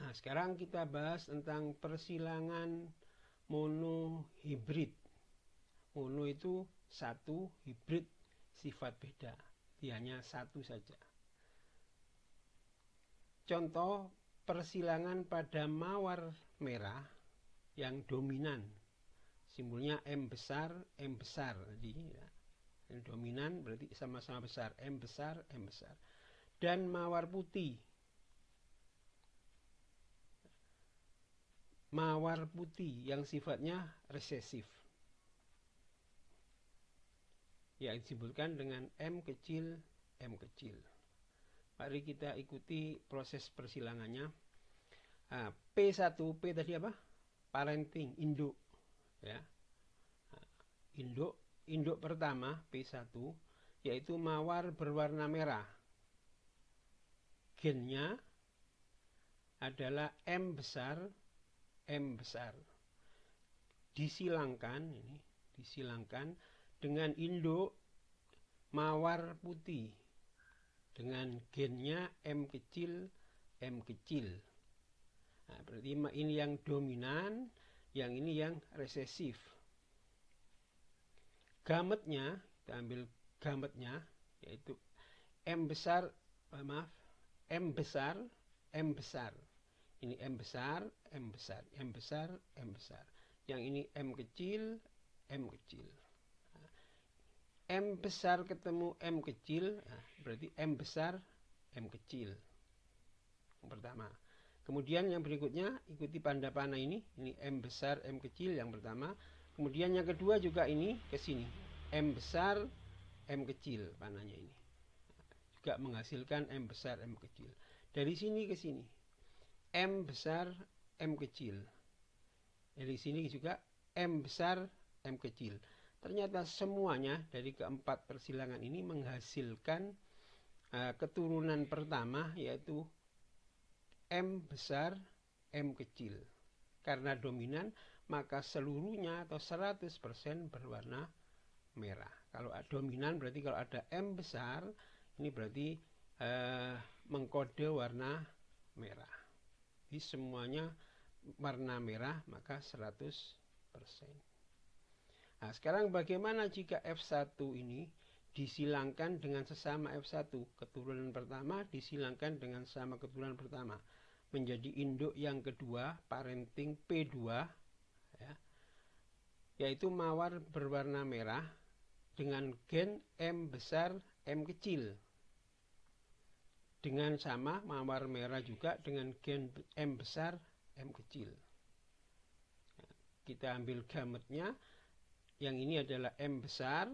Nah, sekarang kita bahas tentang persilangan monohibrid. Mono itu satu, hibrid sifat beda. Dia hanya satu saja. Contoh persilangan pada mawar merah yang dominan. Simbolnya M besar, M besar. Jadi ya, yang dominan berarti sama-sama besar. M besar, M besar. Dan mawar putih. Mawar putih yang sifatnya resesif. Ya, disebutkan dengan M kecil, M kecil. Mari kita ikuti proses persilangannya. Nah, P1, P tadi apa? Parenting, induk. Ya. Induk pertama P1 yaitu mawar berwarna merah. Gennya adalah M besar, M besar. Disilangkan dengan induk mawar putih dengan gennya M kecil, M kecil. Nah, berarti ini yang dominan, yang ini yang resesif. Gametnya, kita ambil gametnya, yaitu M besar, M besar, M besar. Ini M besar, M besar, M besar, M besar. Yang ini M kecil, M kecil. M besar ketemu M kecil, berarti M besar, M kecil. Yang pertama. Kemudian yang berikutnya, ikuti tanda panah ini M besar, M kecil yang pertama. Kemudian yang kedua juga ini ke sini. M besar, M kecil panahnya ini. Juga menghasilkan M besar, M kecil. Dari sini ke sini. M besar, M kecil. Dari sini juga M besar, M kecil. Ternyata semuanya dari keempat persilangan ini menghasilkan keturunan pertama yaitu M besar, M kecil. Karena dominan, maka seluruhnya atau 100% berwarna merah. Kalau dominan berarti kalau ada M besar, ini berarti mengkode warna merah. Jadi semuanya warna merah, maka 100%. Nah, sekarang bagaimana jika F1 ini disilangkan dengan sesama F1? Keturunan pertama disilangkan dengan sesama keturunan pertama. Menjadi induk yang kedua, parenting P2, ya, yaitu mawar berwarna merah dengan gen M besar, M kecil. Dengan sama mawar merah juga dengan gen M besar, M kecil. Kita ambil gametnya. Yang ini adalah M besar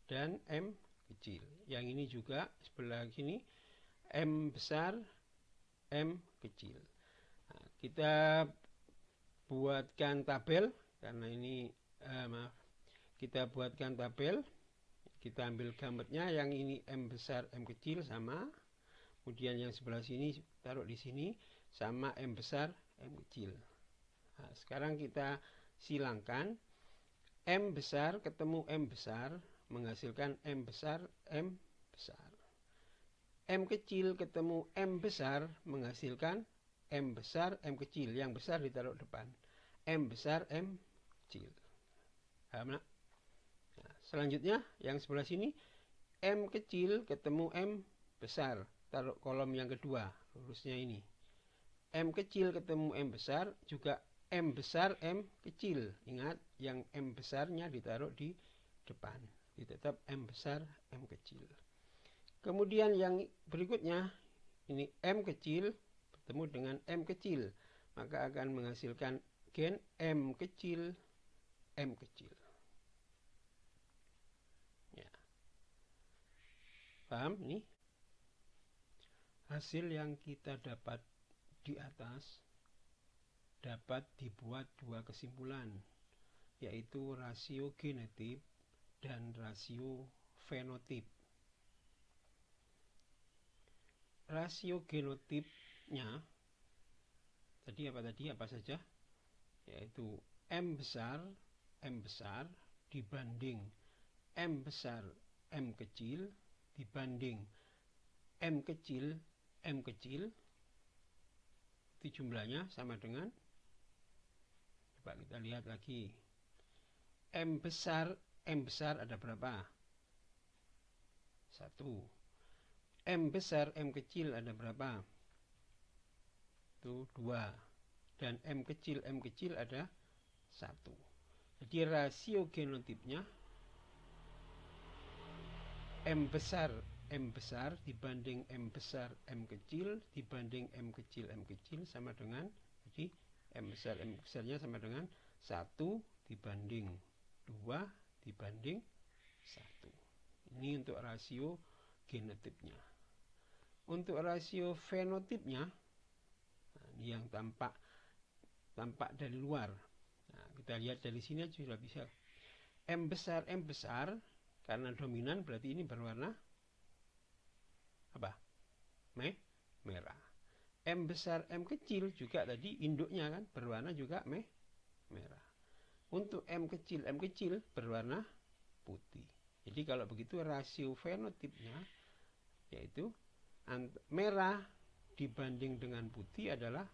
dan M kecil. Yang ini juga sebelah sini M besar, M kecil. Nah, kita buatkan tabel karena ini kita buatkan tabel. Kita ambil gametnya, yang ini M besar, M kecil sama. Kemudian yang sebelah sini taruh di sini sama M besar, M kecil. Nah, sekarang kita silangkan. M besar ketemu M besar menghasilkan M besar, M besar. M kecil ketemu M besar menghasilkan M besar, M kecil. Yang besar ditaruh depan. M besar, M kecil. Paham? Nah, selanjutnya yang sebelah sini M kecil ketemu M besar. Taruh kolom yang kedua, lurusnya ini. M kecil ketemu M besar juga M besar, M kecil. Ingat, yang M besarnya ditaruh di depan. Tetap M besar, M kecil. Kemudian yang berikutnya, ini M kecil bertemu dengan M kecil. Maka akan menghasilkan gen M kecil, M kecil. Ya. Paham ini? Hasil yang kita dapat di atas dapat dibuat dua kesimpulan, yaitu rasio genotip dan rasio fenotip. Rasio genotipnya tadi apa saja? Yaitu M besar dibanding M besar, M kecil dibanding M kecil, M kecil. itu jumlahnya sama dengan, coba kita lihat lagi, M besar ada berapa? 1. M besar M kecil ada berapa? Itu 2. Dan M kecil ada 1. Jadi rasio genotipnya M besar dibanding M besar M kecil dibanding M kecil sama dengan, jadi M besarnya sama dengan 1 dibanding 2 dibanding 1. Ini untuk rasio genotipnya. Untuk rasio fenotipnya, nah, ini yang tampak dari luar. Nah, kita lihat dari sini sudah bisa. M besar karena dominan berarti ini berwarna apa? Merah. M besar M kecil juga tadi induknya kan berwarna juga merah. Untuk M kecil berwarna putih. Jadi kalau begitu rasio fenotipnya yaitu merah dibanding dengan putih adalah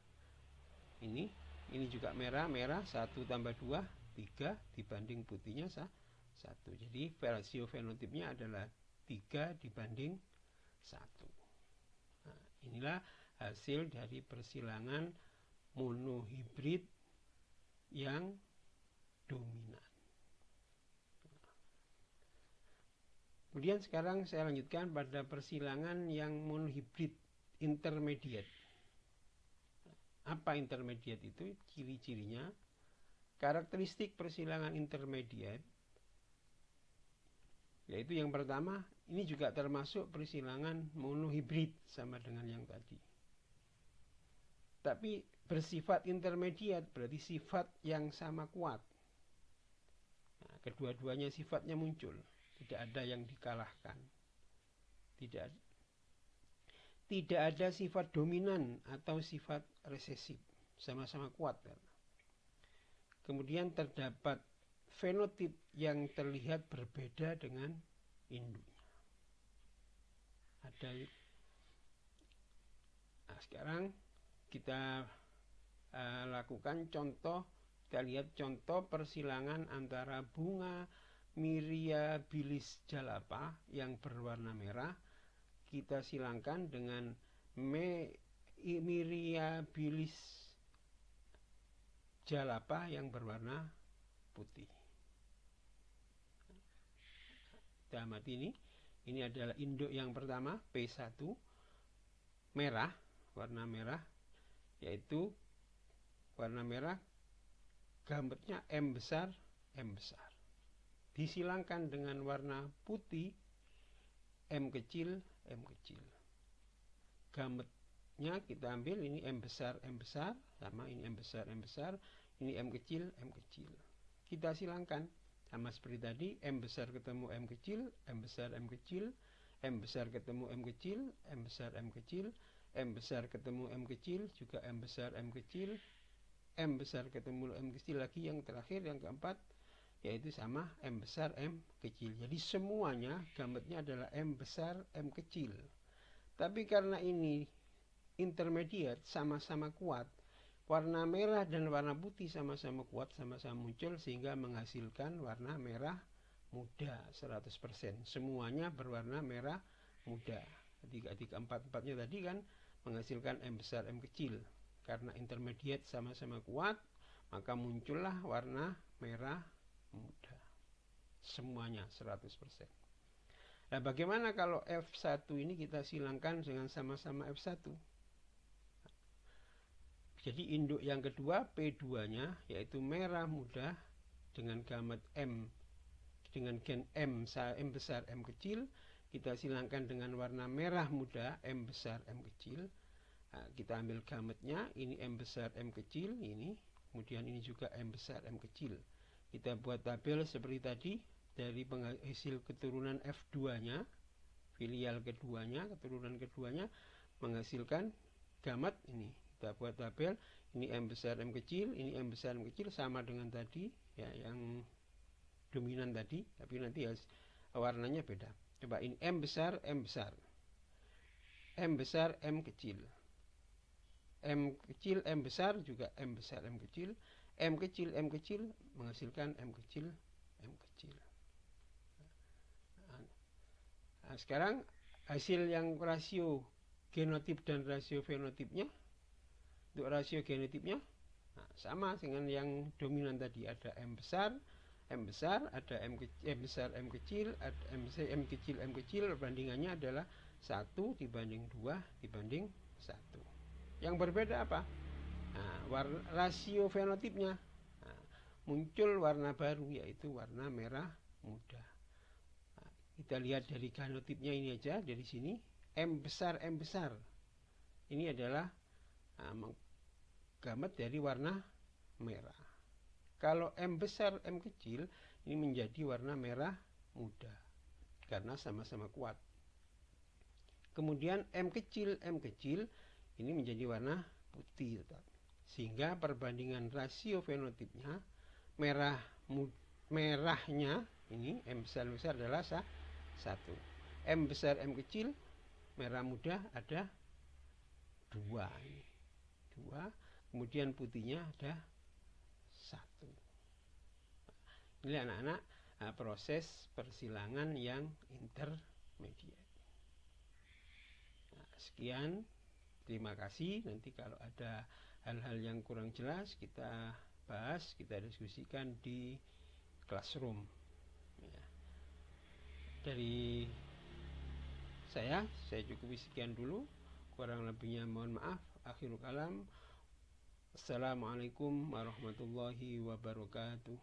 ini juga merah 1 tambah 2 3 dibanding putihnya 1. Jadi rasio fenotipnya adalah 3 dibanding 1. Nah, inilah hasil dari persilangan monohibrid yang dominan. Kemudian sekarang saya lanjutkan pada persilangan yang monohibrid intermediate. Apa intermediate itu? Ciri-cirinya, karakteristik persilangan intermediate, yaitu yang pertama, ini juga termasuk persilangan monohibrid sama dengan yang tadi. Tapi bersifat intermediate berarti sifat yang sama kuat. Nah, kedua-duanya sifatnya muncul. Tidak ada yang dikalahkan. Tidak ada sifat dominan atau sifat resesif. Sama-sama kuat. Kemudian terdapat fenotip yang terlihat berbeda dengan induknya. Nah, sekarang kita lakukan contoh. Kita lihat contoh persilangan antara bunga Myriabilis jalapa yang berwarna merah kita silangkan dengan Myriabilis jalapa yang berwarna putih. Kita amati ini adalah induk yang pertama P1 merah, warna merah, yaitu warna merah gambarnya M besar disilangkan dengan warna putih M kecil. Gametnya kita ambil, ini M besar sama ini M besar, ini M kecil. Kita silangkan sama seperti tadi, M besar ketemu M kecil, M besar ketemu M kecil, M besar ketemu M kecil, juga M besar M besar ketemu M kecil lagi, yang terakhir yang keempat yaitu sama M besar M kecil. Jadi semuanya gametnya adalah M besar M kecil. Tapi karena ini intermediate, sama-sama kuat, warna merah dan warna putih sama-sama kuat, sama-sama muncul, sehingga menghasilkan warna merah muda 100%. Semuanya berwarna merah muda. Jadi keempat-empatnya tadi kan menghasilkan M besar M kecil. Karena intermediate sama-sama kuat, maka muncullah warna merah muda. Semuanya 100%. Nah, bagaimana kalau F1 ini kita silangkan dengan sama-sama F1? Jadi induk yang kedua P2-nya yaitu merah muda dengan gamet M dengan gen M besar M kecil, kita silangkan dengan warna merah muda M besar M kecil. Nah, kita ambil gametnya, ini M besar M kecil, ini, kemudian ini juga M besar M kecil. Kita buat tabel seperti tadi, dari hasil keturunan F2-nya, filial keduanya, keturunan keduanya, menghasilkan gamet ini. Kita buat tabel, ini M besar M kecil, ini M besar M kecil, sama dengan tadi, ya, yang dominan tadi, tapi nanti warnanya beda. Coba ini M besar M kecil. M kecil, M besar juga M besar, M kecil, M kecil, M kecil menghasilkan M kecil, M kecil. Nah, sekarang hasil yang rasio genotip dan rasio fenotipnya. Untuk rasio genotipnya sama dengan yang dominan tadi, ada M besar, ada M besar, M kecil, ada M kecil, M kecil, perbandingannya adalah 1 dibanding 2 dibanding 1. Yang berbeda apa? Nah, rasio fenotipnya. Nah, muncul warna baru, yaitu warna merah muda. Nah, kita lihat dari genotipnya ini aja, dari sini M besar, M besar ini adalah gamet dari warna merah. Kalau M besar, M kecil ini menjadi warna merah muda karena sama-sama kuat. Kemudian M kecil ini menjadi warna putih, sehingga perbandingan rasio fenotipnya merahnya ini M besar adalah 1. M besar, M kecil, merah muda ada 2. Kemudian putihnya ada 1. Ini anak-anak proses persilangan yang intermediate. Sekian, terima kasih. Nanti kalau ada hal-hal yang kurang jelas kita bahas, kita diskusikan di classroom. Dari saya cukup sekian dulu. Kurang lebihnya mohon maaf. Akhirul kalam. Assalamualaikum warahmatullahi wabarakatuh.